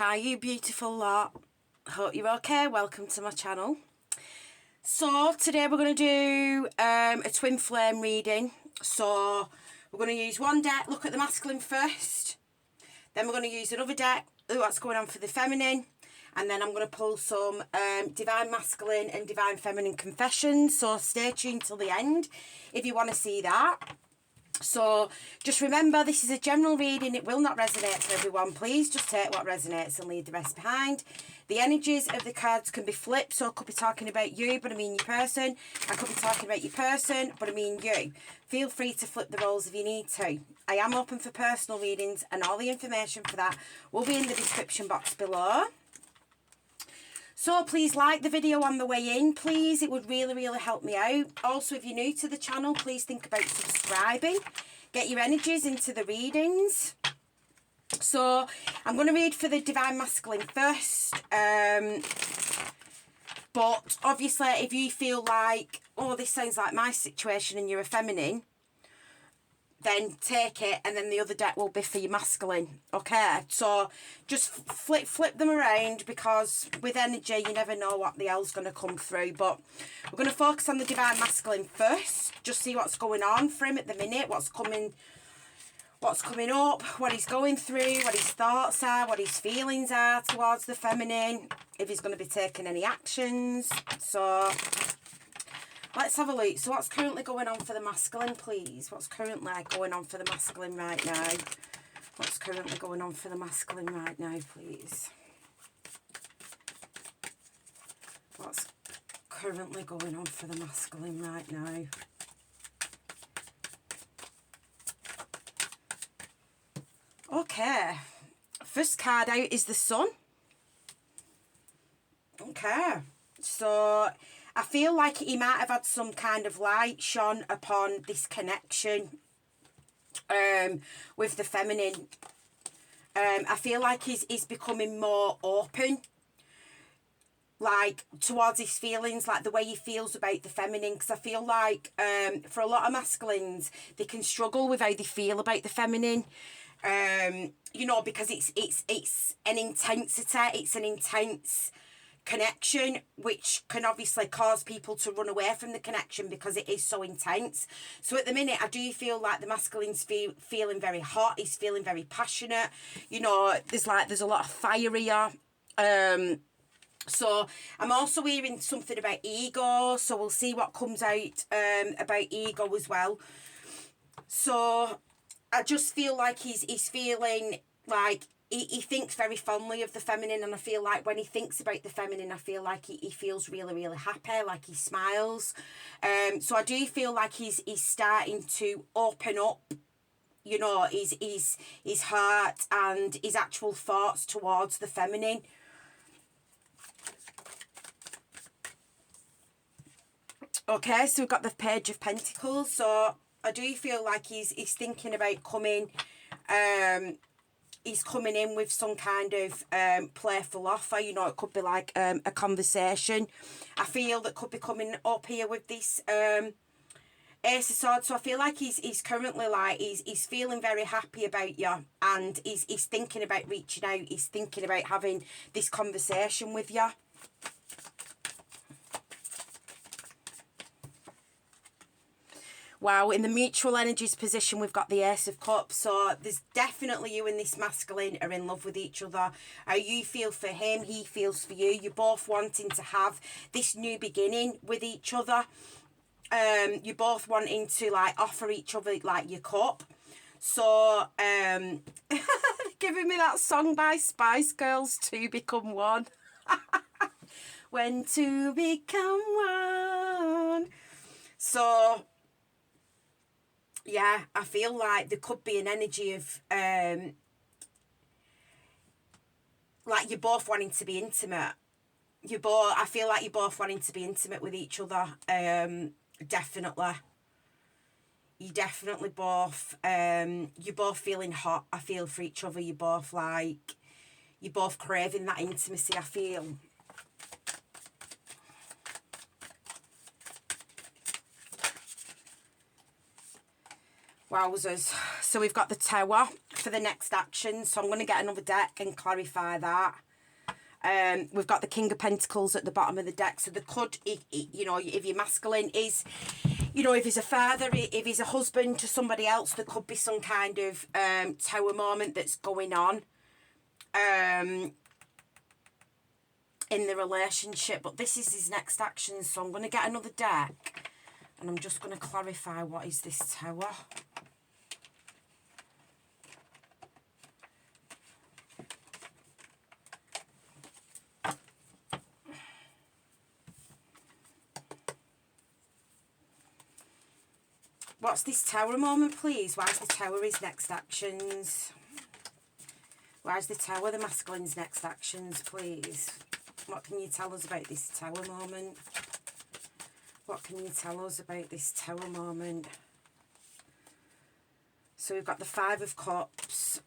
Hi you beautiful lot, hope you're okay. Welcome to my channel. So today we're going to do a twin flame reading. So we're going to use one deck, look at the masculine first, then we're going to use another deck, look what's going on for the feminine, and then I'm going to pull some divine masculine and divine feminine confessions. So stay tuned till the end if you want to see that. So just remember, this is a general reading. It will not resonate for everyone. Please just take what resonates and leave the rest behind. The energies of the cards can be flipped. So I could be talking about you, but I mean your person. I could be talking about your person, but I mean you. Feel free to flip the roles if you need to. I am open for personal readings, and all the information for that will be in the description box below. So please like the video on the way in, please. It would really help me out. Also, if you're new to the channel, please think about subscribing. Get your energies into the readings. So I'm going to read for the divine masculine first. But obviously, if you feel like, oh, this sounds like my situation and you're a feminine, then take it, and then the other deck will be for your masculine. Okay, so just flip them around, because with energy you never know what the hell's going to come through. But we're going to focus on the divine masculine first, just see what's going on for him at the minute, what's coming up, what he's going through, what his thoughts are, what his feelings are towards the feminine, if he's going to be taking any actions. So let's have a look. So what's currently going on for the masculine, please? What's currently going on for the masculine right now? What's currently going on for the masculine right now, please? What's currently going on for the masculine right now? Okay. First card out is the Sun. Okay. So I feel like he might have had some kind of light shone upon this connection with the feminine. I feel like he's becoming more open, like towards his feelings, like the way he feels about the feminine. Because I feel like for a lot of masculines, they can struggle with how they feel about the feminine. You know, because it's an intensity, it's an intense connection, which can obviously cause people to run away from the connection because it is so intense. So at the minute, I do feel like the masculine's feeling very hot. He's feeling very passionate. You know, there's a lot of fire here. So I'm also hearing something about ego. So we'll see what comes out about ego as well. So I just feel like he's feeling like he thinks very fondly of the feminine, and I feel like when he thinks about the feminine, I feel like he feels really happy, like he smiles. So I do feel like he's starting to open up, you know, his heart and his actual thoughts towards the feminine. Okay, so we've got the Page of Pentacles. So I do feel like he's thinking about coming. He's coming in with some kind of playful offer. You know, it could be like a conversation. I feel that could be coming up here with this Ace of Swords. So I feel like he's currently like, he's feeling very happy about you, and he's thinking about reaching out. He's thinking about having this conversation with you. Wow, in the mutual energies position, we've got the Ace of Cups. So there's definitely you and this masculine are in love with each other. How you feel for him, he feels for you. You're both wanting to have this new beginning with each other. You're both wanting to like offer each other like your cup. So giving me that song by Spice Girls, Two Become One. When two become one. So yeah, I feel like there could be an energy of like you're both wanting to be intimate. I feel like you're both wanting to be intimate with each other. Definitely. You definitely both you're both feeling hot, I feel, for each other. You're both craving that intimacy, I feel. Wowzers. So we've got the Tower for the next action. So I'm going to get another deck and clarify that. We've got the King of Pentacles at the bottom of the deck. So there could, you know, if your masculine is, you know, if he's a father, if he's a husband to somebody else, there could be some kind of Tower moment that's going on in the relationship. But this is his next action. So I'm going to get another deck and I'm just going to clarify what is this Tower. What's this Tower moment, please? Why is the Tower his next actions? Why is the Tower the masculine's next actions, please? What can you tell us about this Tower moment? What can you tell us about this Tower moment? So we've got the Five of Cups.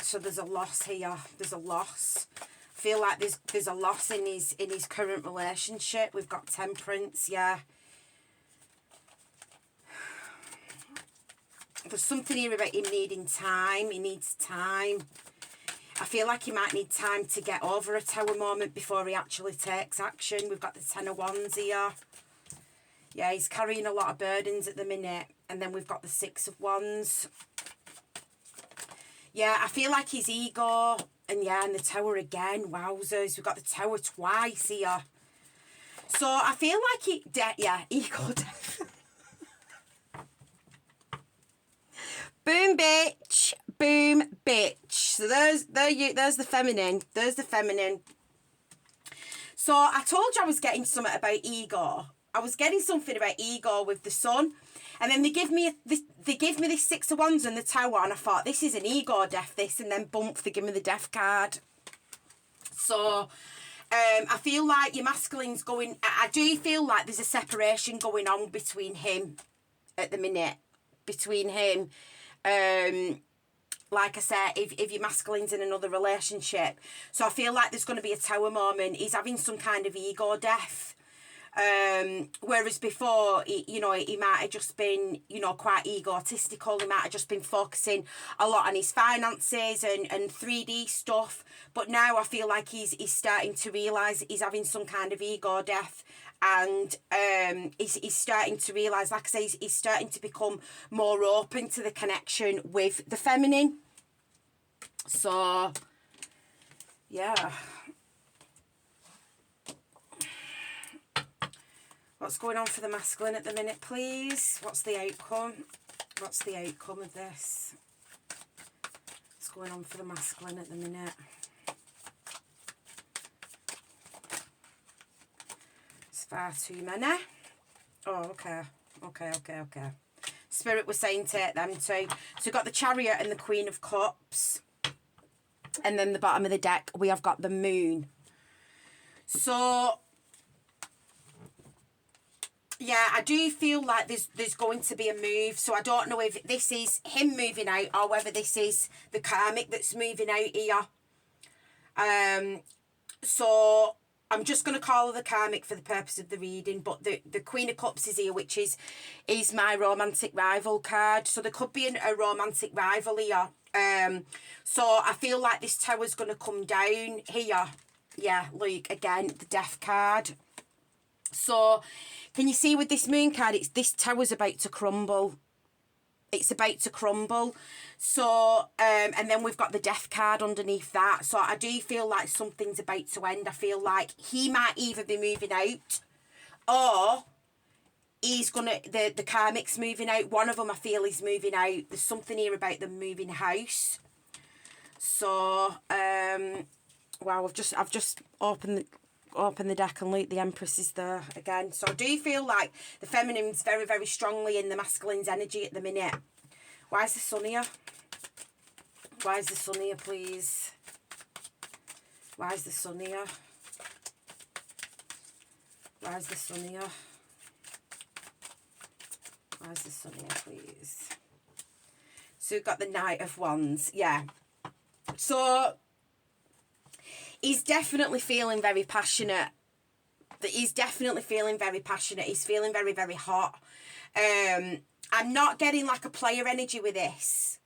So there's a loss here. There's a loss. I feel like there's a loss in his current relationship. We've got Temperance, yeah. There's something here about him needing time. He needs time. I feel like he might need time to get over a Tower moment before he actually takes action. We've got the Ten of Wands here. Yeah, he's carrying a lot of burdens at the minute. And then we've got the Six of Wands. Yeah, I feel like his ego. And yeah, and the Tower again. Wowzers. We've got the Tower twice here. So I feel like ego death. Boom, bitch. Boom, bitch. So there's the feminine. There's the feminine. So I told you I was getting something about ego. I was getting something about ego with the Sun. And then they give me this Six of Wands and the Tower. And I thought, this is an ego death, this. And then bump, they give me the Death card. So I feel like your masculine's going... I do feel like there's a separation going on between him at the minute. Between him... like I said, if your masculine's in another relationship. So I feel like there's going to be a Tower moment. He's having some kind of ego death. Whereas before, he might have just been, quite egotistical. He might have just been focusing a lot on his finances and 3D stuff. But now I feel like he's starting to realise he's having some kind of ego death. And he's starting to realise, like I say, he's starting to become more open to the connection with the feminine. So, yeah. What's going on for the masculine at the minute, please? What's the outcome? What's the outcome of this? What's going on for the masculine at the minute? Far too many. Oh, okay. Okay. Spirit was saying take them too. So we've got the Chariot and the Queen of Cups. And then the bottom of the deck, we have got the Moon. So, yeah, I do feel like there's going to be a move. So I don't know if this is him moving out or whether this is the Karmic that's moving out here. So... I'm just going to call her the Karmic for the purpose of the reading, but the Queen of Cups is here, which is my romantic rival card. So there could be a romantic rival here. So I feel like this Tower's going to come down here. Yeah, look, again, the Death card. So can you see with this Moon card, this Tower's about to crumble. It's about to crumble. So, and then we've got the Death card underneath that. So I do feel like something's about to end. I feel like he might either be moving out or he's going to, the Karmic's moving out. One of them I feel is moving out. There's something here about them moving house. So, wow, I've just opened the deck and look, the Empress is there again. So I do feel like the feminine's very, very strongly in the masculine's energy at the minute. Why is the Sun here? Why is the Sun here, please? Why is the Sun here? Why is the Sun here? Why is the Sun here, please? So we've got the Knight of Wands. Yeah. So he's definitely feeling very passionate. He's definitely feeling very passionate. He's feeling very, very hot. I'm not getting like a player energy with this.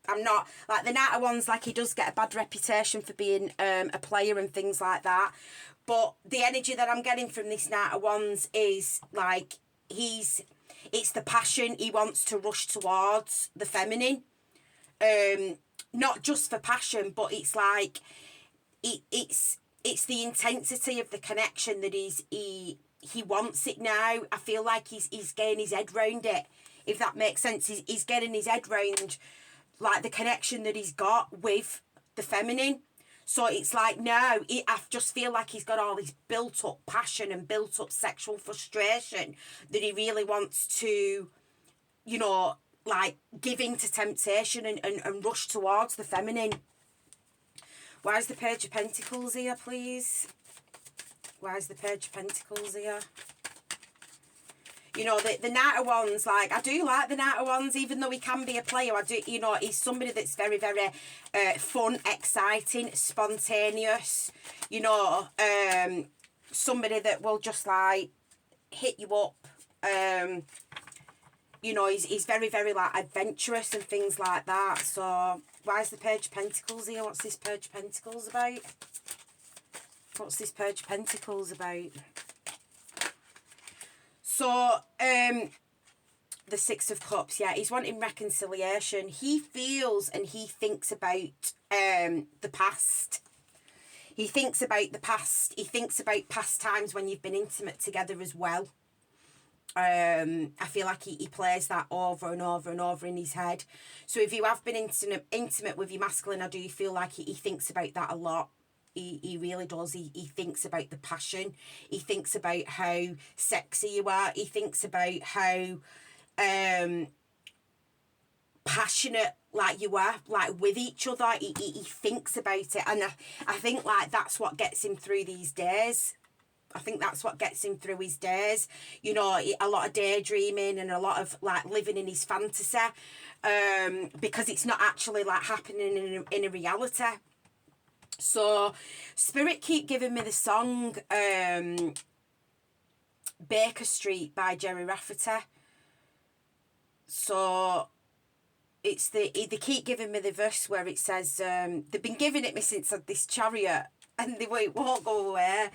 I'm not. Like the Knight of Wands, like he does get a bad reputation for being a player and things like that. But the energy that I'm getting from this Knight of Wands is like it's the passion. He wants to rush towards the feminine. Not just for passion, but it's like it's the intensity of the connection that he wants it now. I feel like he's getting his head round it, if that makes sense. He's getting his head round like the connection that he's got with the feminine. So it's like now I just feel like he's got all this built up passion and built up sexual frustration that he really wants to, you know, like give in to temptation and rush towards the feminine. Why is the Page of Pentacles here, please? Why is the Page of Pentacles here? You know, the Knight of Wands, like, I do like the Knight of Wands, even though he can be a player. I do, you know, he's somebody that's very, very fun, exciting, spontaneous. You know, somebody that will just, like, hit you up. You know, he's very, very, like, adventurous and things like that. So, why is the Page of Pentacles here? What's this Page of Pentacles about? What's this Page of Pentacles about? So, the Six of Cups, yeah, he's wanting reconciliation. He feels and he thinks about the past. He thinks about the past. He thinks about past times when you've been intimate together as well. I feel like he plays that over and over and over in his head. So if you have been intimate with your masculine, I do feel like he thinks about that a lot. He really does. He thinks about the passion. He thinks about how sexy you are. He thinks about how passionate like you are, like with each other. He thinks about it. And I think like that's what gets him through these days. I think that's what gets him through his days. You know, a lot of daydreaming and a lot of like living in his fantasy, because it's not actually like happening in a reality. So, Spirit keep giving me the song Baker Street by Jerry Rafferty. So, it's they keep giving me the verse where it says, they've been giving it me since I had this chariot, and it won't go away.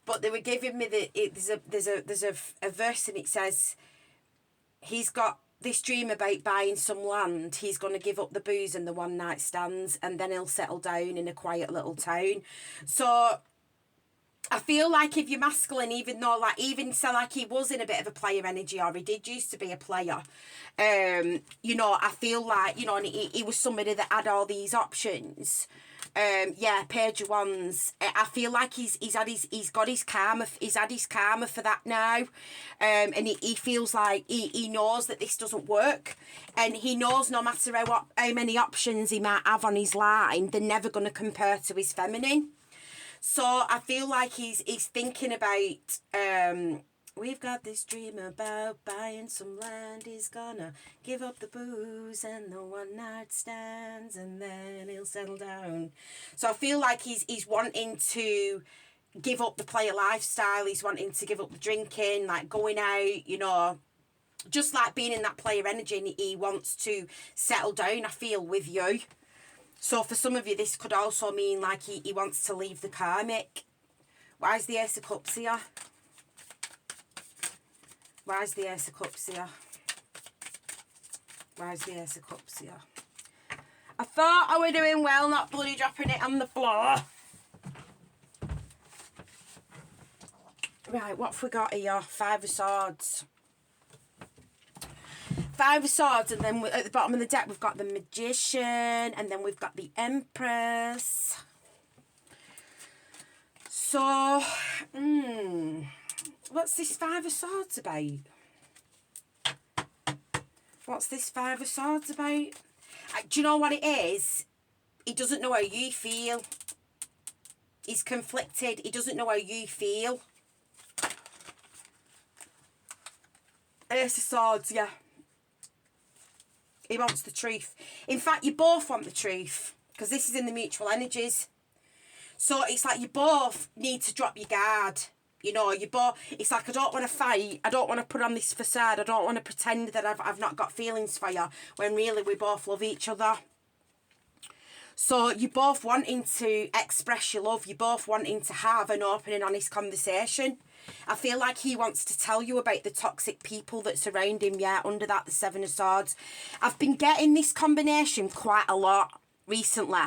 But they were giving me there's a verse and it says, he's got this dream about buying some land. He's going to give up the booze and the one night stands, and then he'll settle down in a quiet little town. So I feel like if you're masculine, even though like even so like he was in a bit of a player energy, or he did used to be a player, you know, I feel like, you know, and he was somebody that had all these options. Yeah, Page of Wands. I feel like he's got his karma. He's had his karma for that now, and he feels like he knows that this doesn't work, and he knows no matter how many options he might have on his line, they're never going to compare to his feminine. So I feel like he's thinking about. We've got this dream about buying some land. He's gonna give up the booze and the one night stands, and then he'll settle down. So I feel like he's wanting to give up the player lifestyle. He's wanting to give up the drinking, like going out, you know, just like being in that player energy. And he wants to settle down, I feel, with you. So for some of you, this could also mean like he wants to leave the Karmic. Why is the Ace of Cups here? Why is the Ace of Cups here? Why is the Ace of Cups here? I thought I were doing well, not bloody dropping it on the floor. Right, what have we got here? Five of Swords. Five of Swords, and then at the bottom of the deck we've got the Magician, and then we've got the Empress. So, what's this Five of Swords about? What's this Five of Swords about? Do you know what it is? He doesn't know how you feel. He's conflicted. He doesn't know how you feel. Ace of Swords, yeah. He wants the truth. In fact, you both want the truth, because this is in the mutual energies. So it's like you both need to drop your guard. You know, you both, it's like, I don't want to fight, I don't want to put on this facade, I don't want to pretend that I've not got feelings for you, when really we both love each other. So you're both wanting to express your love, you're both wanting to have an open and honest conversation. I feel like he wants to tell you about the toxic people that surround him, yeah, under that, the Seven of Swords. I've been getting this combination quite a lot recently.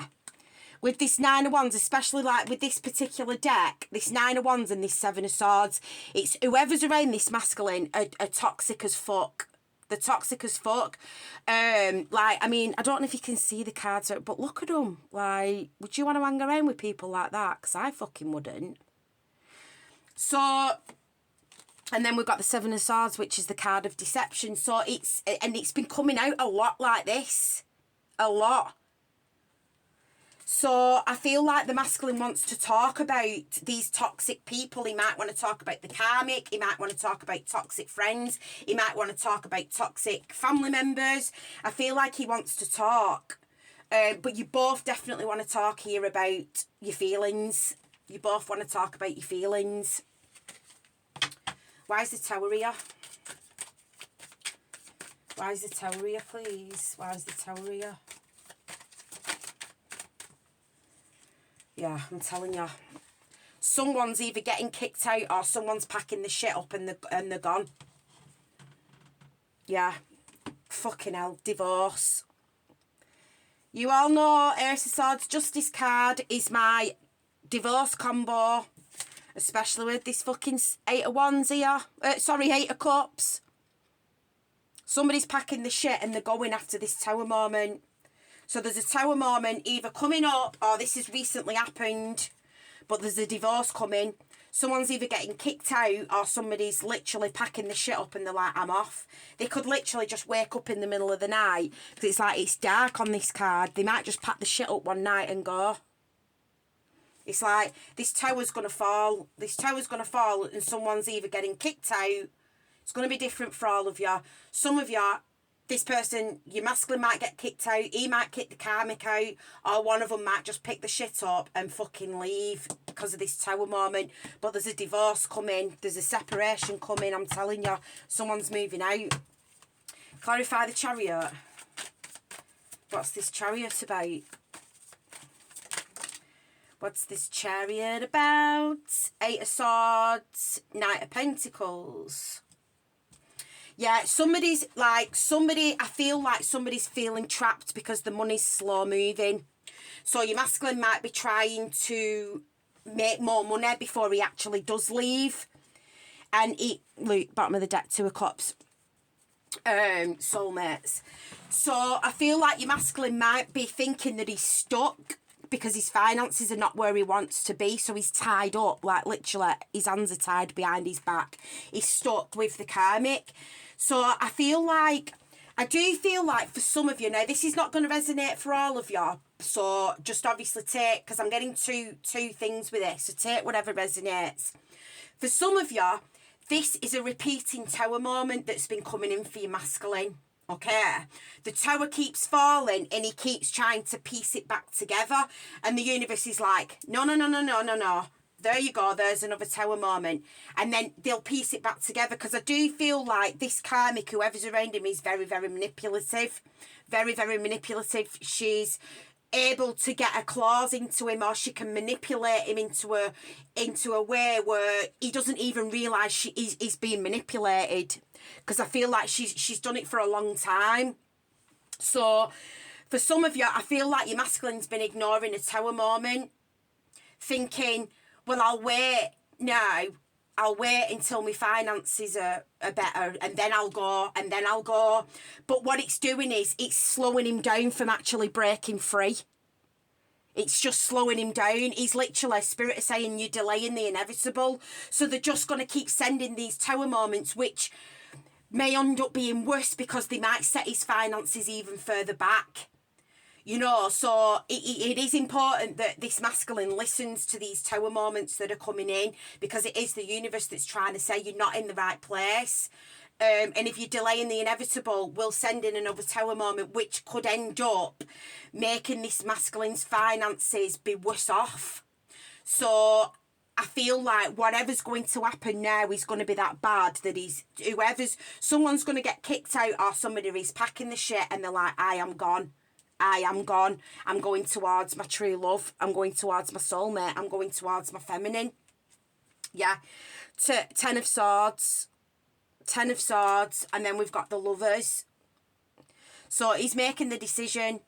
With this Nine of Wands, especially like with this particular deck, this Nine of Wands and this Seven of Swords, it's whoever's around this masculine are toxic as fuck. They're toxic as fuck. Like, I mean, I don't know if you can see the cards, but look at them. Like, would you want to hang around with people like that? Because I fucking wouldn't. So, and then we've got the Seven of Swords, which is the card of deception. So it's been coming out a lot like this. A lot. So I feel like the masculine wants to talk about these toxic people. He might want to talk about the karmic. He might want to talk about toxic friends. He might want to talk about toxic family members. I feel like he wants to talk. But you both definitely want to talk here about your feelings. You both want to talk about your feelings. Why is the Tower here? Why is the Tower here, please? Why is the Tower here? Yeah, I'm telling you. Someone's either getting kicked out or someone's packing the shit up and they're gone. Yeah. Fucking hell. Divorce. You all know Ace of Swords Justice card is my divorce combo. Especially with this fucking Eight of Wands here. Eight of Cups. Somebody's packing the shit and they're going after this Tower moment. So there's a Tower moment either coming up or this has recently happened, but there's a divorce coming. Someone's either getting kicked out or somebody's literally packing the shit up and they're like, I'm off. They could literally just wake up in the middle of the night because it's like it's dark on this card. They might just pack the shit up one night and go. It's like this tower's going to fall. This tower's going to fall and someone's either getting kicked out. It's going to be different for all of you. Some of you, this person, your masculine might get kicked out. He might kick the karmic out. Or one of them might just pick the shit up and fucking leave because of this Tower moment. But there's a divorce coming. There's a separation coming. I'm telling you. Someone's moving out. Clarify the Chariot. What's this Chariot about? What's this Chariot about? Eight of Swords. Knight of Pentacles. Yeah, I feel like somebody's feeling trapped because the money's slow moving. So your masculine might be trying to make more money before he actually does leave. And look, bottom of the deck, Two of Cups. Soulmates. So I feel like your masculine might be thinking that he's stuck because his finances are not where he wants to be. So he's tied up, like literally his hands are tied behind his back. He's stuck with the karmic. So I do feel like for some of you, now this is not going to resonate for all of you. So just obviously take, because I'm getting two things with this. So take whatever resonates. For some of you, this is a repeating Tower moment that's been coming in for your masculine. Okay, the Tower keeps falling and he keeps trying to piece it back together. And the universe is like, no. There you go, there's another Tower moment. And then they'll piece it back together because I do feel like this karmic, whoever's around him, is very, very manipulative. Very, very manipulative. She's able to get her claws into him, or she can manipulate him into a way where he doesn't even realise he's being manipulated. Because I feel like she's done it for a long time. So for some of you, I feel like your masculine's been ignoring a Tower moment, thinking, well, I'll wait now. I'll wait until my finances are better and then I'll go. But what it's doing is it's slowing him down from actually breaking free. It's just slowing him down. He's literally, Spirit is saying, you're delaying the inevitable. So they're just going to keep sending these Tower moments, which may end up being worse because they might set his finances even further back. You know, so it is important that this masculine listens to these Tower moments that are coming in, because it is the universe that's trying to say you're not in the right place. And if you're delaying the inevitable, we'll send in another Tower moment, which could end up making this masculine's finances be worse off. So I feel like whatever's going to happen now is going to be that bad that someone's going to get kicked out, or somebody is packing the shit and they're like, I am gone. I am gone. I'm going towards my true love. I'm going towards my soulmate. I'm going towards my feminine. Yeah. Ten of Swords. Ten of Swords. And then we've got the Lovers. So he's making the decision,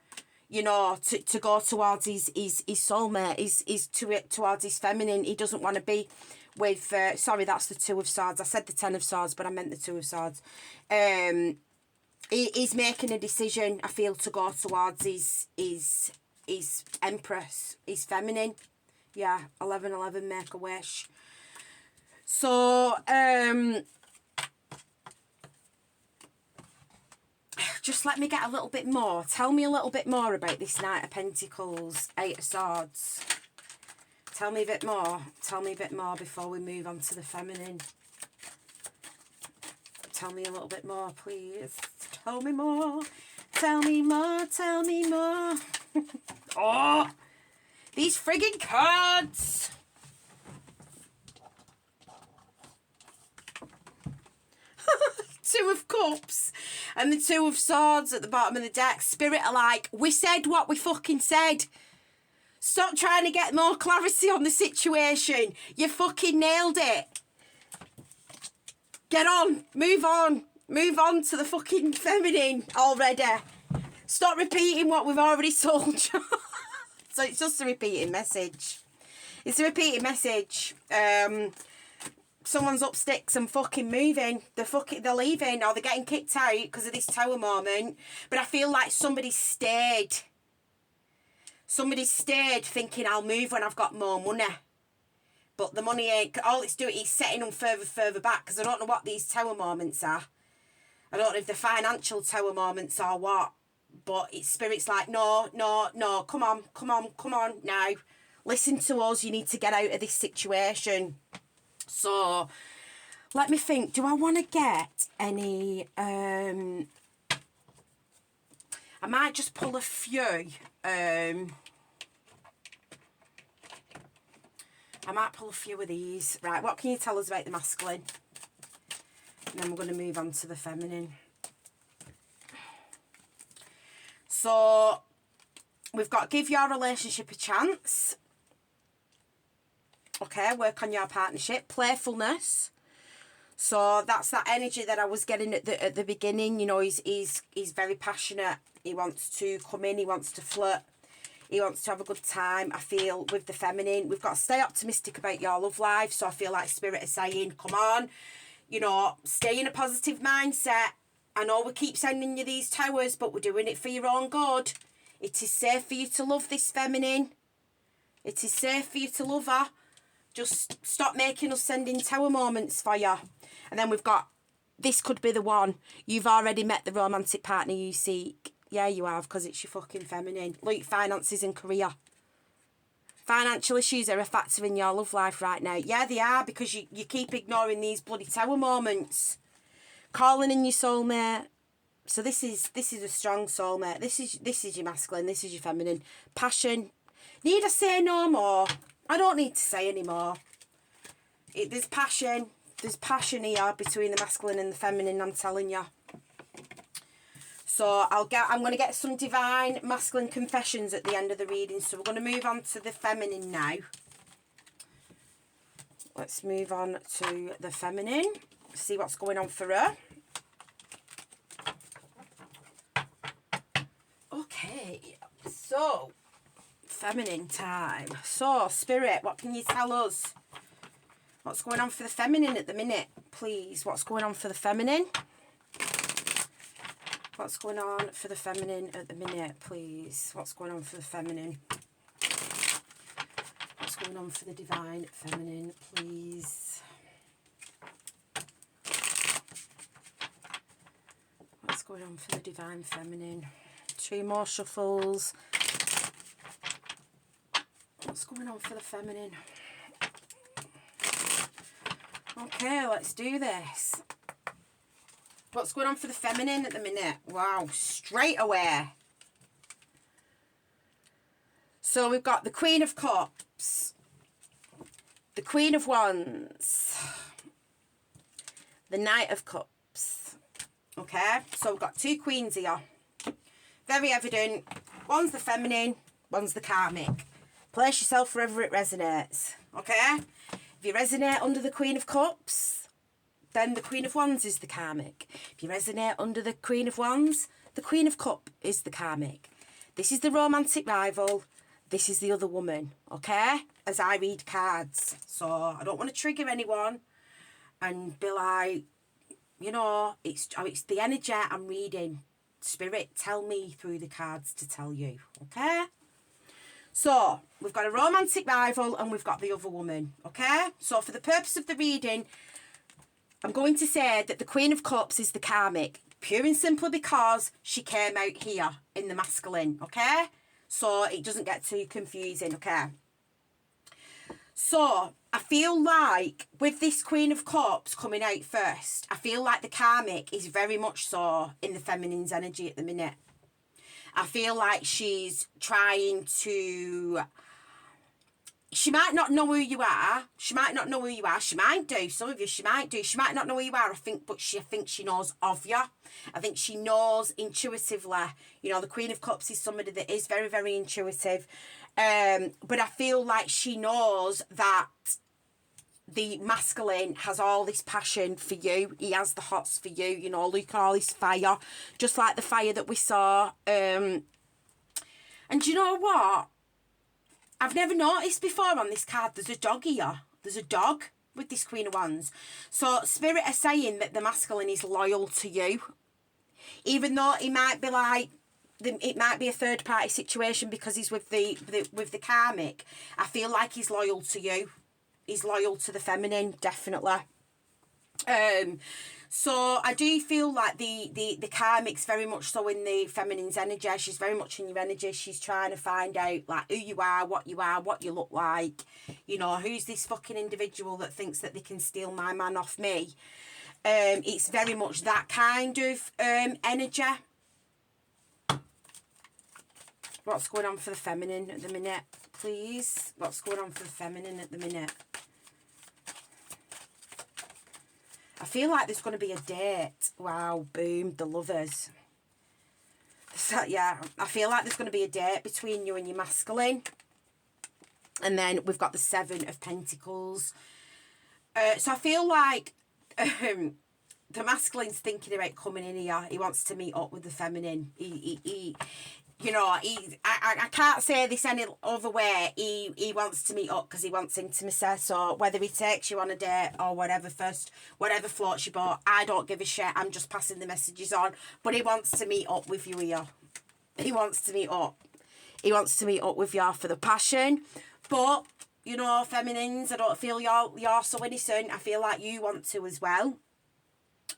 you know, to go towards his soulmate, towards his feminine. He doesn't want to be with, sorry, that's the Two of Swords. I said the Ten of Swords, but I meant the Two of Swords. He's making a decision, I feel, to go towards his Empress, his feminine. Yeah, 1111, make a wish. So, just let me get a little bit more. Tell me a little bit more about this Knight of Pentacles, Eight of Swords. Tell me a bit more. Tell me a bit more before we move on to the feminine. Tell me a little bit more, please. Tell me more. Tell me more. Tell me more. Oh, these frigging cards. Two of Cups and the Two of Swords at the bottom of the deck. Spirit are like, we said what we fucking said. Stop trying to get more clarity on the situation. You fucking nailed it. Get on. Move on. Move on to the fucking feminine already. Stop repeating what we've already told you. So it's just a repeating message. It's a repeating message. Someone's up sticks and fucking moving. They're leaving, or they're getting kicked out because of this tower moment. But I feel like somebody stayed. Somebody stayed thinking, I'll move when I've got more money. But the money ain't, all it's doing is setting them further back, because I don't know what these tower moments are. I don't know if they're financial tower moments or what. But it's Spirit's like, no, come on now. Listen to us, you need to get out of this situation. So, let me think. Do I want to get any... I might just pull a few. I might pull a few of these. Right, what can you tell us about the masculine? And then we're going to move on to the feminine. So, we've got give your relationship a chance. Okay, work on your partnership. Playfulness. So that's that energy that I was getting at the beginning. You know, he's very passionate. He wants to come in. He wants to flirt. He wants to have a good time. I feel with the feminine, we've got to stay optimistic about your love life. So I feel like Spirit is saying, come on, you know, stay in a positive mindset. I know we keep sending you these towers, but we're doing it for your own good. It is safe for you to love this feminine. It is safe for you to love her. Just stop making us sending tower moments for you. And then we've got, this could be the one. You've already met the romantic partner you seek. Yeah, you have, because it's your fucking feminine. Look, finances and career. Financial issues are a factor in your love life right now. Yeah, they are, because you keep ignoring these bloody tower moments. Calling in your soulmate. So this is a strong soulmate. This is your masculine. This is your feminine. Passion. Need I say no more? I don't need to say any more. There's passion. There's passion here between the masculine and the feminine, I'm telling you. So I'm going to get some divine masculine confessions at the end of the reading. So we're going to move on to the feminine now. Let's move on to the feminine. See what's going on for her. Okay, so feminine time. So, Spirit, what can you tell us? What's going on for the feminine at the minute, please? What's going on for the feminine? What's going on for the feminine at the minute, please? What's going on for the feminine? What's going on for the divine feminine, please? What's going on for the divine feminine? 2 more shuffles. What's going on for the feminine? Okay, let's do this. What's going on for the feminine at the minute? Wow, straight away. So we've got the Queen of Cups. the Queen of Wands, the Knight of Cups. Okay, so we've got two queens here. Very evident. One's the feminine, one's the karmic. Place yourself wherever it resonates. Okay? If you resonate under the Queen of Cups, then the Queen of Wands is the karmic. If you resonate under the Queen of Wands, the Queen of Cup is the karmic. This is the romantic rival. This is the other woman. Okay? As I read cards. So I don't want to trigger anyone and be like, you know, it's the energy I'm reading. Spirit, tell me through the cards to tell you. Okay? So, we've got a romantic rival and we've got the other woman. Okay? So, for the purpose of the reading, I'm going to say that the Queen of Cups is the karmic. Pure and simply because she came out here in the masculine. Okay? So, it doesn't get too confusing. Okay? So, I feel like with this Queen of Cups coming out first, I feel like the karmic is very much so in the feminine's energy at the minute. I feel like she's trying to... She might not know who you are. She might not know who you are. She might do. Some of you, she might do. She might not know who you are, I think, but I think she knows of you. I think she knows intuitively. You know, the Queen of Cups is somebody that is very, very intuitive. But I feel like she knows that the masculine has all this passion for you. He has the hots for you. You know, look at all this fire. Just like the fire that we saw. And do you know what? I've never noticed before on this card, there's a dog here. There's a dog with this Queen of Wands. So Spirit are saying that the masculine is loyal to you. Even though he might be like, it might be a third party situation because he's with the karmic. I feel like he's loyal to you. He's loyal to the feminine, definitely. So I do feel like the karmic's very much so in the feminine's energy. She's very much in your energy. She's trying to find out like who you are, what you look like. You know, who's this fucking individual that thinks that they can steal my man off me? It's very much that kind of energy. What's going on for the feminine at the minute, please? What's going on for the feminine at the minute? I feel like there's going to be a date. Wow, boom, the lovers. So, yeah, I feel like there's going to be a date between you and your masculine. And then we've got the Seven of Pentacles. So I feel like the masculine's thinking about coming in here. He wants to meet up with the feminine. You know, I can't say this any other way. He wants to meet up because he wants intimacy. So whether he takes you on a date or whatever floats your boat, I don't give a shit. I'm just passing the messages on. But he wants to meet up with you here. He wants to meet up. He wants to meet up with you for the passion. But, you know, feminines, I don't feel you're so innocent. I feel like you want to as well.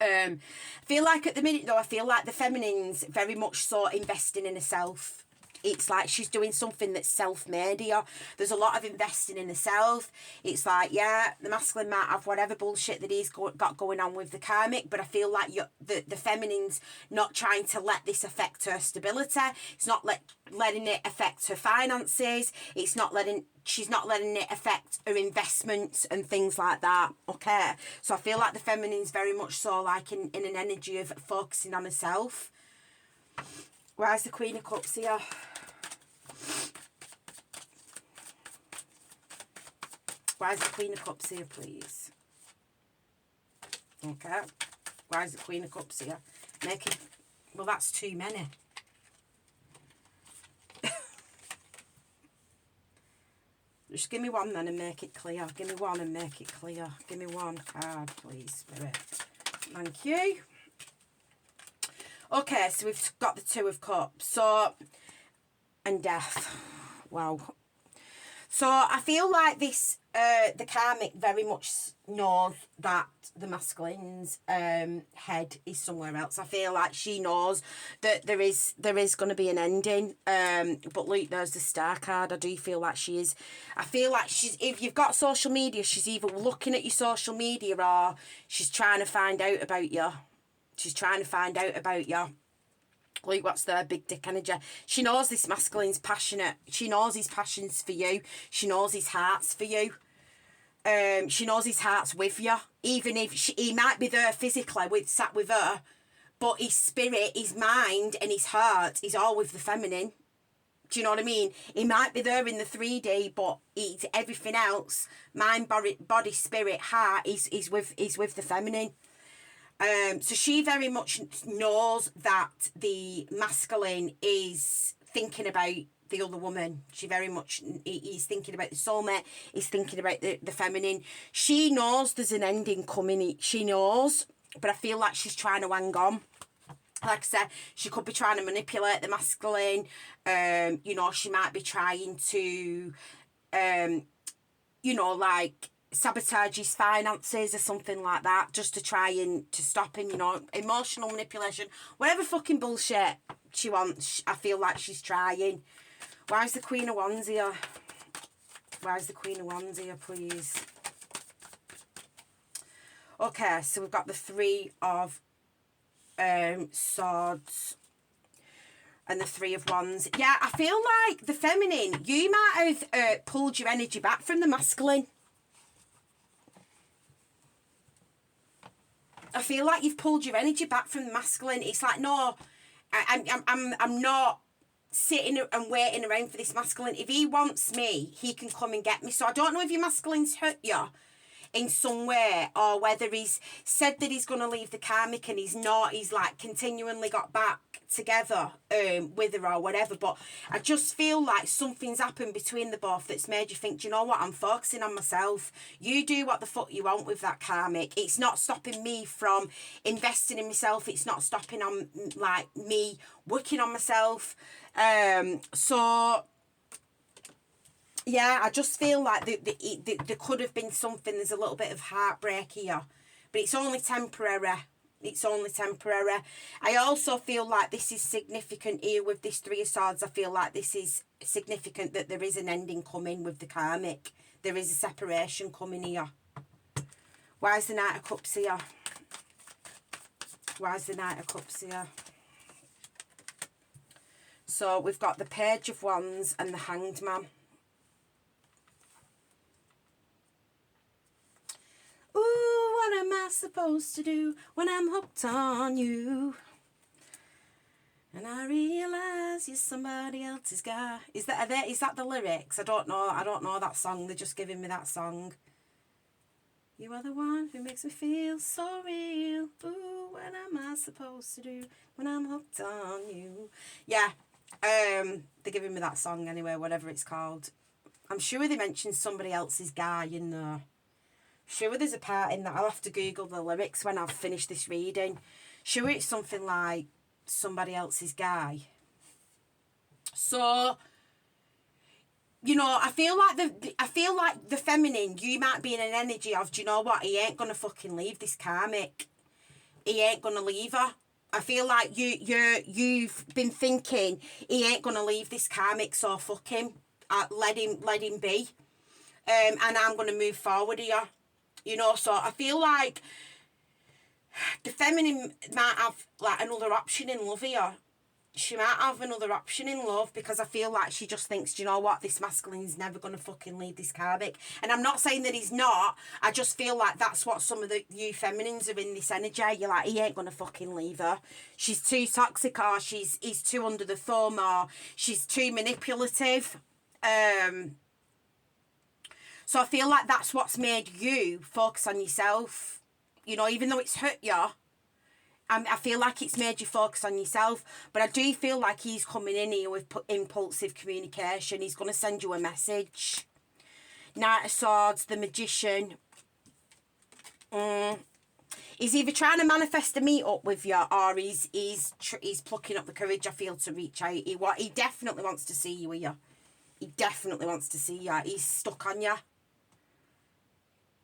I feel like at the minute though, I feel like the feminine's very much so investing in herself. It's like she's doing something that's self-made here. There's a lot of investing in herself. It's like, yeah, the masculine might have whatever bullshit that he's got going on with the karmic, but I feel like the feminine's not trying to let this affect her stability. It's not letting it affect her finances. She's not letting it affect her investments and things like that. Okay, so I feel like the feminine's very much so like in an energy of focusing on herself. Where's the Queen of Cups here? Where's the Queen of Cups here, please? Okay. Where's the Queen of Cups here? Well, that's too many. Just give me one then and make it clear. Give me one and make it clear. Give me one card, please, Spirit. Thank you. Okay, so we've got the Two of Cups. So, and Death. Wow. So I feel like this, the karmic very much knows that the masculine's head is somewhere else. I feel like she knows that there is going to be an ending. But look, there's the Star card. I do feel like she is. I feel like she's, if you've got social media, she's either looking at your social media or she's trying to find out about you. She's trying to find out about you. Look, what's their big dick energy? She knows this masculine's passionate. She knows his passion's for you. She knows his heart's for you. She knows his heart's with you. Even if he might be there physically, sat with her, but his spirit, his mind and his heart is all with the feminine. Do you know what I mean? He might be there in the 3D, but he's everything else. Mind, body, spirit, heart is with the feminine. So she very much knows that the masculine is thinking about the other woman. She very much, he's thinking about the soulmate. He's thinking about the feminine. She knows there's an ending coming. She knows, but I feel like she's trying to hang on. Like I said, she could be trying to manipulate the masculine. You know, she might be trying to, you know, like sabotage his finances or something like that, just to try and to stop him, you know, emotional manipulation, whatever fucking bullshit she wants. I feel like she's trying. Why is the Queen of Wands here? Why is the Queen of Wands here, please? Okay, so we've got the Three of Swords and the Three of Wands. Yeah, I feel like the feminine, you might have pulled your energy back from the masculine. I feel like you've pulled your energy back from the masculine. It's like, no, I'm not sitting and waiting around for this masculine. If he wants me, he can come and get me. So I don't know if your masculine's hurt you in some way, or whether he's said that he's going to leave the karmic and he's not. He's like continually got back together with her or whatever. But I just feel like something's happened between the both that's made you think, do you know what, I'm focusing on myself. You do what the fuck you want with that karmic. It's not stopping me from investing in myself. It's not stopping on like me working on myself. So yeah, I just feel like there could have been something. There's a little bit of heartbreak here, but it's only temporary. It's only temporary. I also feel like this is significant here with this Three of Swords. I feel like this is significant that there is an ending coming with the karmic. There is a separation coming here. Why is the Knight of Cups here? Why is the Knight of Cups here? So we've got the Page of Wands and the Hanged Man. Ooh, what am I supposed to do when I'm hooked on you? And I realise you're somebody else's guy. Is that the lyrics? I don't know that song. They're just giving me that song. You are the one who makes me feel so real. Ooh, what am I supposed to do when I'm hooked on you? Yeah, they're giving me that song anyway, whatever it's called. I'm sure they mentioned somebody else's guy in there. Sure there's a part in that. I'll have to Google the lyrics when I've finished this reading. Sure it's something like somebody else's guy. So, you know, I feel like the feminine, you might be in an energy of, do you know what, he ain't gonna fucking leave this karmic. He ain't gonna leave her. I feel like you've been thinking he ain't gonna leave this karmic, so fuck him. Let him be. And I'm gonna move forward here. You know, so I feel like the feminine might have like another option in love here. She might have another option in love because I feel like she just thinks, do you know what, this masculine's never going to fucking leave this karmic. And I'm not saying that he's not. I just feel like that's what some of you feminines are in this energy. You're like, he ain't going to fucking leave her. She's too toxic, or he's too under the thumb, or she's too manipulative. So I feel like that's what's made you focus on yourself. You know, even though it's hurt you, I feel like it's made you focus on yourself. But I do feel like he's coming in here with impulsive communication. He's going to send you a message. Knight of Swords, the Magician. He's either trying to manifest a meet up with you, or he's plucking up the courage, I feel, to reach out. He definitely wants to see you here. He definitely wants to see you. He's stuck on you.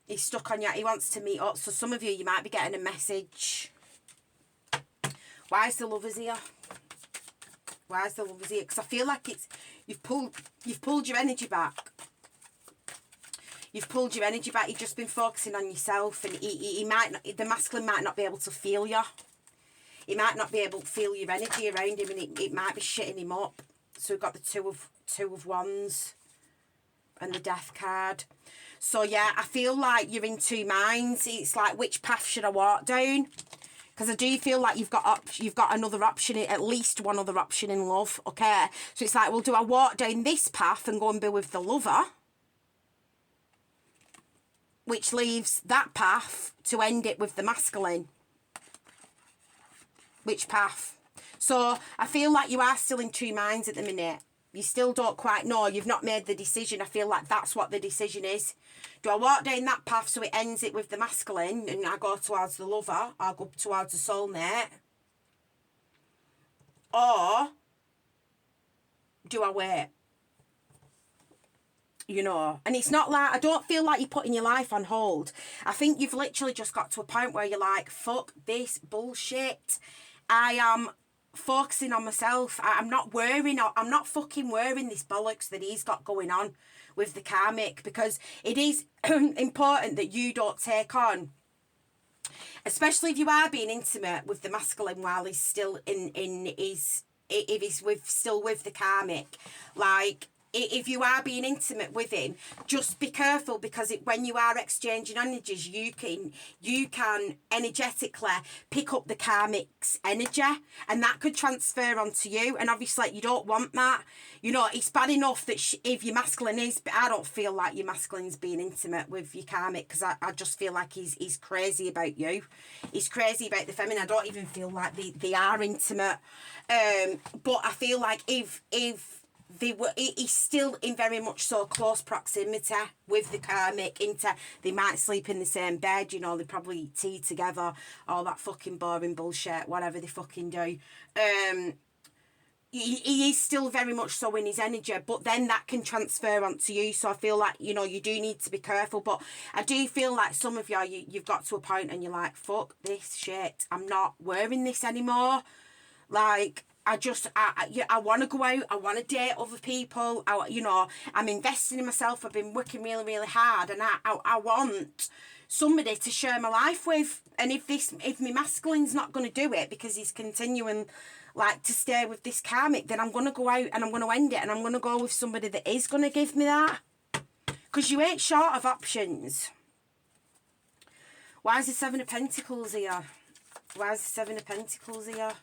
He's stuck on you. He wants to meet up. So some of you might be getting a message. Why is the Lovers here? Why is the Lovers here? Because I feel like you've pulled your energy back. You've pulled your energy back. You've just been focusing on yourself, and he might not, the masculine might not be able to feel you. He might not be able to feel your energy around him, and it might be shitting him up. So we've got the two of Wands. and the Death card. So yeah, I feel like you're in two minds. It's like, which path should I walk down? Because I do feel like you've got another option, at least one other option in love, okay? So it's like, well, do I walk down this path and go and be with the lover? Which leaves that path to end it with the masculine. Which path? So I feel like you are still in two minds at the minute. You still don't quite know. You've not made the decision. I feel like that's what the decision is. Do I walk down that path so it ends it with the masculine and I go towards the lover, or go towards the soulmate? Or do I wait? You know, and it's not like, I don't feel like you're putting your life on hold. I think you've literally just got to a point where you're like, fuck this bullshit. I am focusing on myself. I'm not fucking wearing this bollocks that he's got going on with the karmic, because it is important that you don't take on, especially if you are being intimate with the masculine while he's still if he's still with the karmic. Like, if you are being intimate with him, just be careful, because when you are exchanging energies, you can energetically pick up the karmic's energy, and that could transfer onto you. And obviously, you don't want that. You know, it's bad enough that if your masculine is, but I don't feel like your masculine's being intimate with your karmic, because I just feel like he's crazy about you. He's crazy about the feminine. I don't even feel like they are intimate. But I feel like if he's still in very much so close proximity with the karmic, they might sleep in the same bed, you know, they probably eat tea together, all that fucking boring bullshit, whatever they fucking do. He is still very much so in his energy, but then that can transfer onto you. So I feel like, you know, you do need to be careful. But I do feel like some of you've got to a point and you're like, fuck this shit, I'm not wearing this anymore. Like, I want to go out. I want to date other people. I'm investing in myself. I've been working really, really hard, and I want somebody to share my life with. And if my masculine's not going to do it because he's continuing like to stay with this karmic, then I'm going to go out and I'm going to end it, and I'm going to go with somebody that is going to give me that. Because you ain't short of options. Why is the Seven of Pentacles here? Why is the Seven of Pentacles here?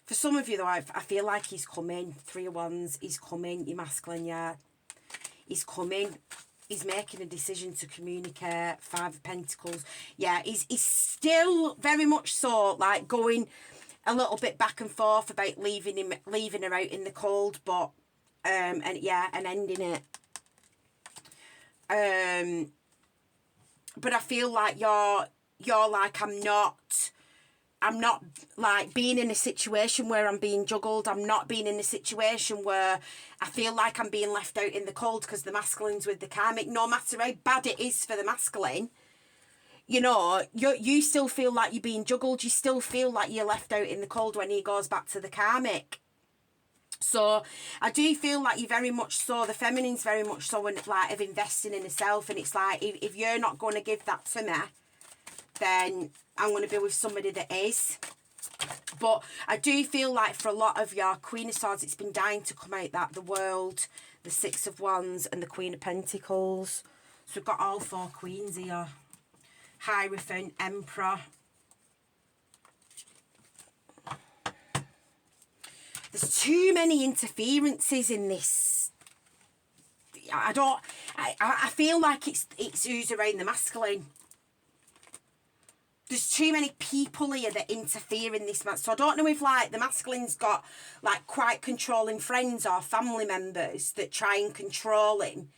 For some of you, though, I feel like he's coming. Three of Wands, he's coming. Your masculine, yeah. He's coming. He's making a decision to communicate. Five of Pentacles. Yeah, he's still very much so, like, going a little bit back and forth about leaving her out in the cold, but, and ending it. But I feel like you're like, I'm not like being in a situation where I'm being juggled. I'm not being in a situation where I feel like I'm being left out in the cold because the masculine's with the karmic. No matter how bad it is for the masculine, you know, you still feel like you're being juggled. You still feel like you're left out in the cold when he goes back to the karmic. So I do feel like you very much so, the feminine's very much so of investing in herself. And it's like, if you're not going to give that to me, then I'm going to be with somebody that is. But I do feel like for a lot of your Queen of Swords, it's been dying to come out that the World, the Six of Wands, and the Queen of Pentacles. So we've got all four queens here. Hierophant, Emperor. There's too many interferences in this. I feel like it's who's around the masculine. There's too many people here that interfere in this. So I don't know if, like, the masculine's got, like, quite controlling friends or family members that try and control him.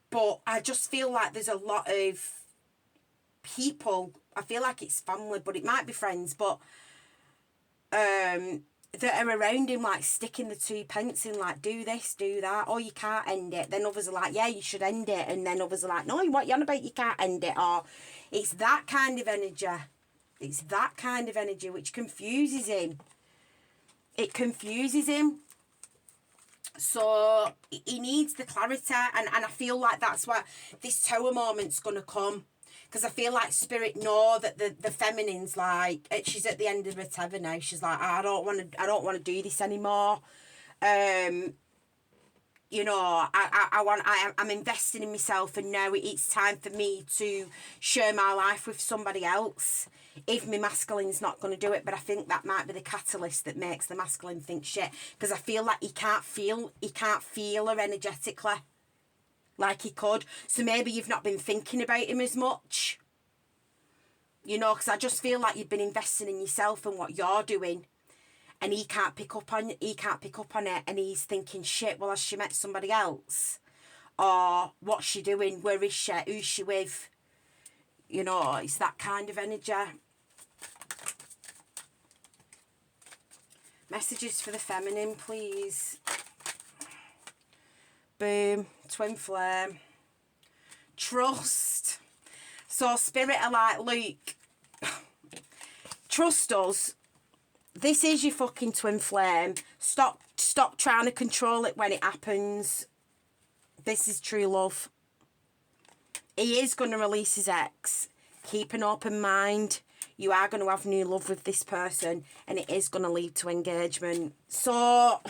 But I just feel like there's a lot of people. I feel like it's family, but it might be friends. But that are around him, like, sticking the two pence in, like, do this, do that. Oh, you can't end it. Then others are like, yeah, you should end it. And then others are like, no, what you on about? You can't end it. Or it's that kind of energy. It's that kind of energy which confuses him. It confuses him. So he needs the clarity. And I feel like that's why this Tower moment's going to come. Because I feel like Spirit know that the feminine's like, she's at the end of her tether now. She's like, I don't want to do this anymore. You know, I'm investing in myself, and now it's time for me to share my life with somebody else. If my masculine's not going to do it, but I think that might be the catalyst that makes the masculine think shit, because I feel like he can't feel her energetically like he could. So maybe you've not been thinking about him as much. You know, because I just feel like you've been investing in yourself and what you're doing. And he can't pick up on it, and he's thinking, shit, well, has she met somebody else? Or what's she doing? Where is she? Who's she with? You know, it's that kind of energy. Messages for the feminine, please. Boom. Twin flame. Trust. So spirit are like, Luke, trust us. This is your fucking twin flame. Stop trying to control it when it happens. This is true love. He is going to release his ex. Keep an open mind. You are going to have new love with this person, and it is going to lead to engagement. So,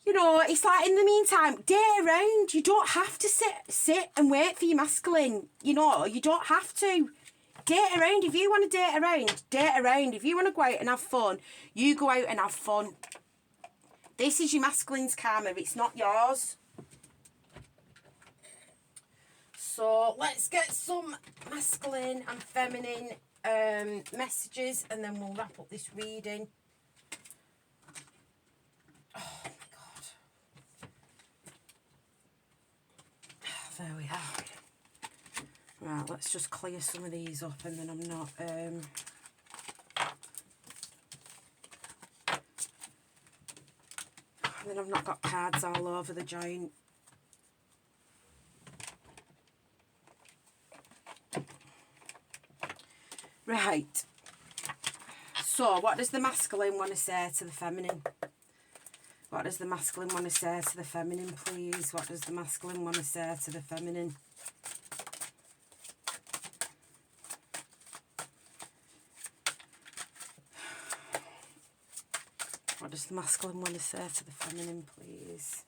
you know, it's like, in the meantime, date around. You don't have to sit and wait for your masculine. You know, you don't have to. Date around. If you want to date around, date around. If you want to go out and have fun, you go out and have fun. This is your masculine's karma. It's not yours. So let's get some masculine and feminine messages, and then we'll wrap up this reading. Oh my God. There we are. Right, let's just clear some of these up, and then I'm not... and then I've not got cards all over the joint. Right. So, what does the masculine want to say to the feminine? What does the masculine want to say to the feminine, please? What does the masculine want to say to the feminine? What does the masculine want to say to the feminine, please?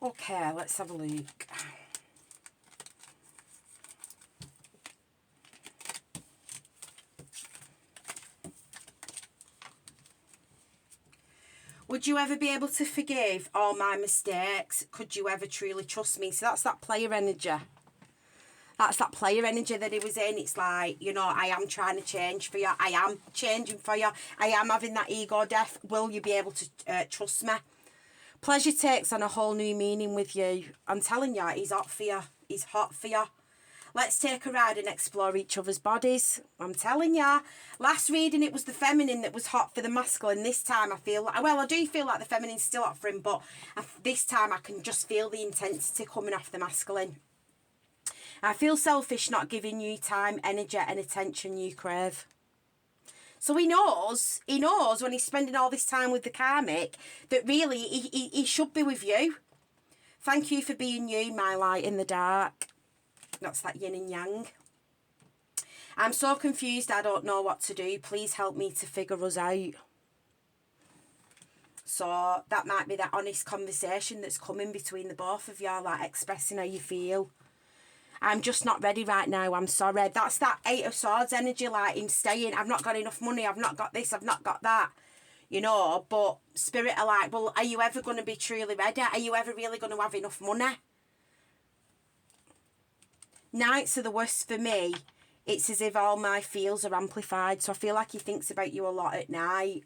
Okay, let's have a look. Would you ever be able to forgive all my mistakes? Could you ever truly trust me? So that's that player energy. That's that player energy that he was in. It's like, you know, I am trying to change for you. I am changing for you. I am having that ego death. Will you be able to trust me? Pleasure takes on a whole new meaning with you. I'm telling you, he's hot for you. He's hot for you. Let's take a ride and explore each other's bodies. I'm telling ya. Last reading, it was the feminine that was hot for the masculine. This time, I feel like... Well, I do feel like the feminine's still hot for him, but this time, I can just feel the intensity coming off the masculine. I feel selfish not giving you time, energy, and attention you crave. So he knows when he's spending all this time with the karmic that really he should be with you. Thank you for being you, my light in the dark. That's that yin and yang. I'm so confused, I don't know what to do. Please help me to figure us out. So that might be that honest conversation that's coming between the both of you, like expressing how you feel. I'm just not ready right now, I'm sorry. That's that Eight of Swords energy, like him saying, I've not got enough money, I've not got this, I've not got that. You know, but spirit are like, well, are you ever going to be truly ready? Are you ever really going to have enough money? Nights are the worst for me. It's as if all my feels are amplified. So I feel like he thinks about you a lot at night.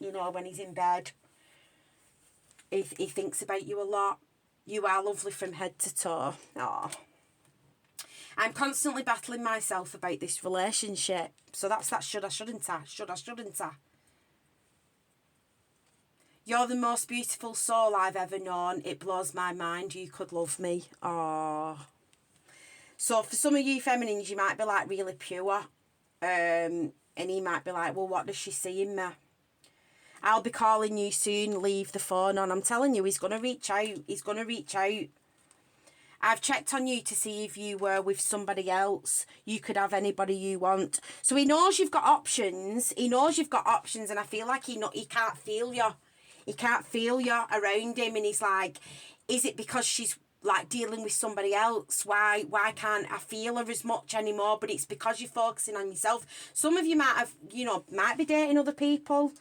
You know, when he's in bed. He thinks about you a lot. You are lovely from head to toe. Oh. I'm constantly battling myself about this relationship. So that's that should I, shouldn't I? Should I, shouldn't I? You're the most beautiful soul I've ever known. It blows my mind you could love me. Oh. So for some of you feminines, you might be like really pure. And he might be like, well, what does she see in me? I'll be calling you soon. Leave the phone on. I'm telling you, he's going to reach out. He's going to reach out. I've checked on you to see if you were with somebody else. You could have anybody you want. So he knows you've got options. He knows you've got options, and I feel like he can't feel you. He can't feel you around him, and he's like, is it because she's like dealing with somebody else? Why can't I feel her as much anymore? But it's because you're focusing on yourself. Some of you might have, you know, might be dating other people.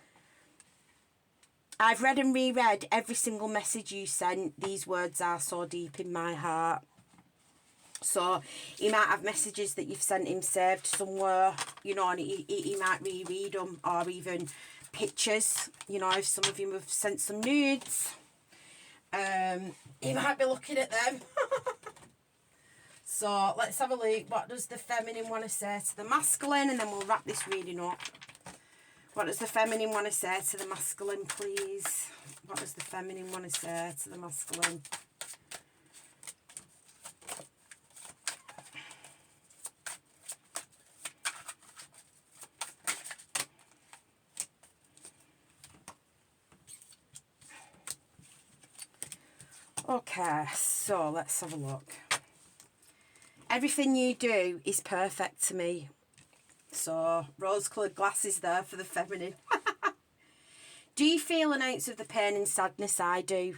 I've read and reread every single message you sent. These words are so deep in my heart. So he might have messages that you've sent him saved somewhere, you know, and he might reread them, or even pictures, you know, if some of you have sent some nudes. He might be looking at them. So let's have a look. What does the feminine want to say to the masculine? And then we'll wrap this reading up. What does the feminine want to say to the masculine, please? What does the feminine want to say to the masculine? Okay, so let's have a look. Everything you do is perfect to me. So, rose-coloured glasses there for the feminine. Do you feel an ounce of the pain and sadness I do?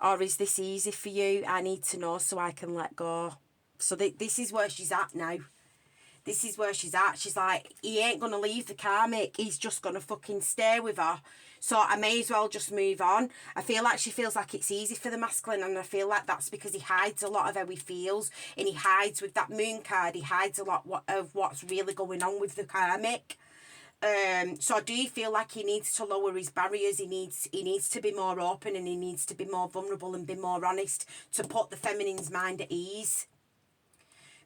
Or is this easy for you? I need to know so I can let go. So this is where she's at now. This is where she's at. She's like, he ain't going to leave the karmic. He's just going to fucking stay with her. So I may as well just move on. I feel like she feels like it's easy for the masculine, and I feel like that's because he hides a lot of how he feels, and he hides with that moon card. He hides a lot of what's really going on with the karmic. So I do feel like he needs to lower his barriers. He needs to be more open, and he needs to be more vulnerable and be more honest to put the feminine's mind at ease.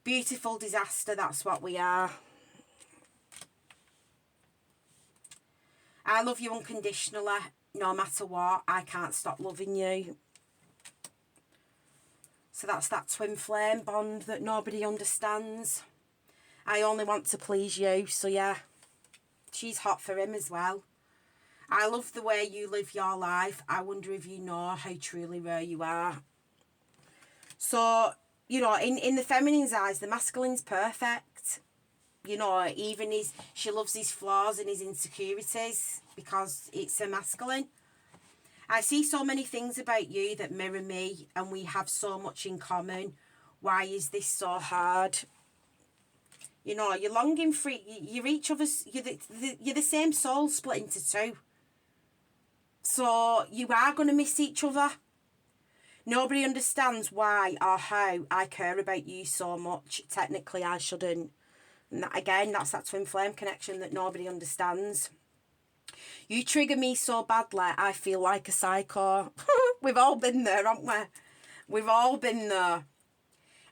Beautiful disaster, that's what we are. I love you unconditionally, no matter what. I can't stop loving you. So that's that twin flame bond that nobody understands. I only want to please you, so yeah. She's hot for him as well. I love the way you live your life. I wonder if you know how truly rare you are. So, you know, in the feminine's eyes, the masculine's perfect. You know, even she loves his flaws and his insecurities because it's a masculine. I see so many things about you that mirror me, and we have so much in common. Why is this so hard? You know, you're longing for, you're each other's, you're the same soul split into two. So you are going to miss each other. Nobody understands why or how I care about you so much. Technically, I shouldn't. And that, again, that's that twin flame connection that nobody understands. You trigger me so badly, I feel like a psycho. We've all been there, haven't we? We've all been there.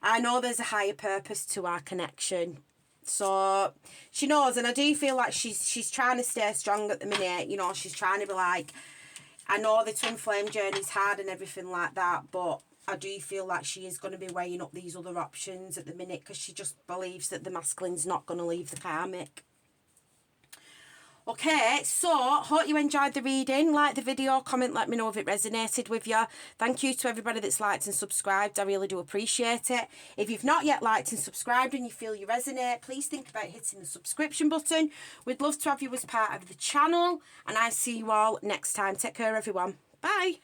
I know there's a higher purpose to our connection. So she knows, and I do feel like she's trying to stay strong at the minute. You know, she's trying to be like, I know the twin flame journey's hard and everything like that, but I do feel like she is going to be weighing up these other options at the minute because she just believes that the masculine's not going to leave the karmic. Okay, so hope you enjoyed the reading. Like the video, comment, let me know if it resonated with you. Thank you to everybody that's liked and subscribed. I really do appreciate it. If you've not yet liked and subscribed and you feel you resonate, please think about hitting the subscription button. We'd love to have you as part of the channel, and I'll see you all next time. Take care, everyone. Bye.